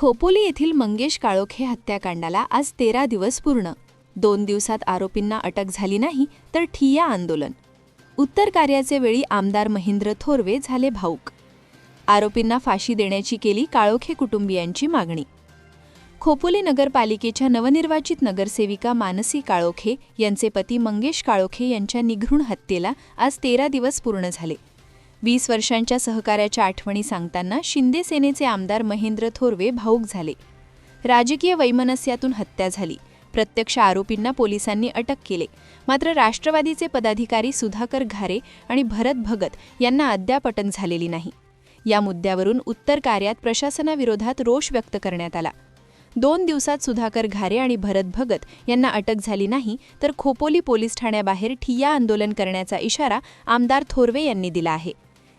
खोपोली येथील मंगेश काळोखे हत्याकांडाला आज 13 दिवस पूर्ण. 2 दिवसात आरोपींना अटक झाली नाही तर ठिय्या आंदोलन. उत्तर कार्याचे वेळी आमदार महेंद्र थोरवे झाले भाऊक. आरोपींना फाशी देण्याची केली काळोखे कुटुंबियांची मागणी. खोपोली नगरपालिकेच्या नवनिर्वाचित नगरसेविका मानसी काळोखे यांचे पती मंगेश काळोखे यांच्या निघृण हत्येला आज 13 दिवस पूर्ण झाले. 20 वर्षांच्या सहकार्याच्या आठवणी सांगताना शिंदे सेनेचे आमदार महेंद्र थोरवे भाऊक झाले. राजकीय वैमनस्यातून हत्या झाली. प्रत्यक्ष आरोपींना पोलिसांनी अटक केले. मात्र राष्ट्रवादीचे पदाधिकारी सुधाकर घारे आणि भरत भगत यांना अद्याप अटक झालेली नाही. या मुद्द्यावरून उत्तर कार्यात प्रशासनाविरोधात रोष व्यक्त करण्यात आला. 2 दिवसात सुधाकर घारे आणि भरत भगत यांना अटक झाली नाही तर खोपोली पोलीस ठाण्याबाहेर ठिय्या आंदोलन करण्याचा इशारा आमदार थोरवे यांनी दिला आहे.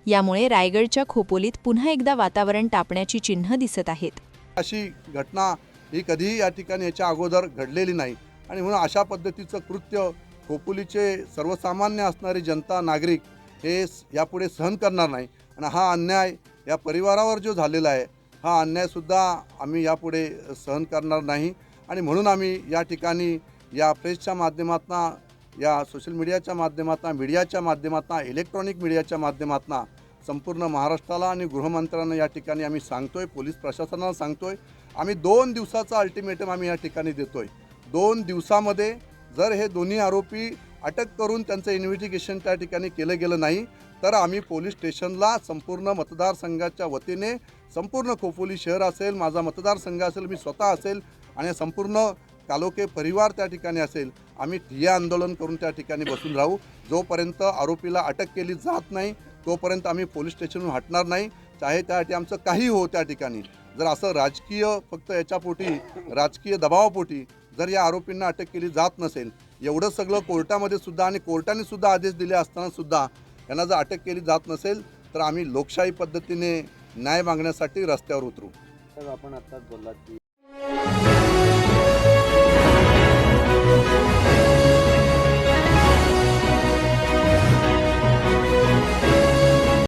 यामुळे रायगडच्या खोपोलीत पुन्हा एकदा वातावरण तापण्याची चिन्ह दिसत आहेत. अशी घटना ही कधीही या ठिकाणी याच्या अगोदर घडलेली नाही आणि म्हणून अशा पद्धतीचं कृत्य खोपोलीचे सर्वसामान्य असणारी जनता नागरिक हे यापुढे सहन करणार नाही. आणि हा अन्याय या परिवारावर जो झालेला आहे हा अन्यायसुद्धा आम्ही यापुढे सहन करणार नाही. आणि म्हणून आम्ही या ठिकाणी या प्रेसच्या माध्यमातून, या सोशल मीडियाच्या माध्यमातून, मीडियाच्या माध्यमातून, इलेक्ट्रॉनिक मीडियाच्या माध्यमातून संपूर्ण महाराष्ट्राला आणि गृहमंत्र्यांना या ठिकाणी आम्ही सांगतोय, पोलीस प्रशासनाला सांगतोय, आम्ही 2 दिवसाचा अल्टिमेटम आम्ही या ठिकाणी देतोय. 2 दिवसामध्ये जर हे दोन्ही आरोपी अटक करून त्यांचं इन्व्हेस्टिगेशन त्या ठिकाणी केलं गेलं नाही तर आम्ही पोलीस स्टेशनला संपूर्ण मतदारसंघाच्या वतीने, संपूर्ण खोपोली शहर असेल, माझा मतदारसंघ असेल, मी स्वतः असेल आणि संपूर्ण काळोखे परिवार त्या ठिकाणी असेल, आम्ही ठिय्या आंदोलन करून त्या ठिकाणी बसून राहू. जोपर्यंत आरोपीला अटक केली जात नाही तोपर्यंत आम्ही पोलीस स्टेशनहून हटणार नाही. चाहे त्यासाठी आमचं काही हो त्या ठिकाणी. जर असं राजकीय फक्त याच्यापोटी, राजकीय दबावापोटी जर या आरोपींना अटक केली जात नसेल, एवढं सगळं कोर्टामध्ये सुद्धा आणि कोर्टाने सुद्धा आदेश दिले असताना सुद्धा यांना जर अटक केली जात नसेल तर आम्ही लोकशाही पद्धतीने न्याय मागण्यासाठी रस्त्यावर उतरू. आपण आत्ताच बोललात की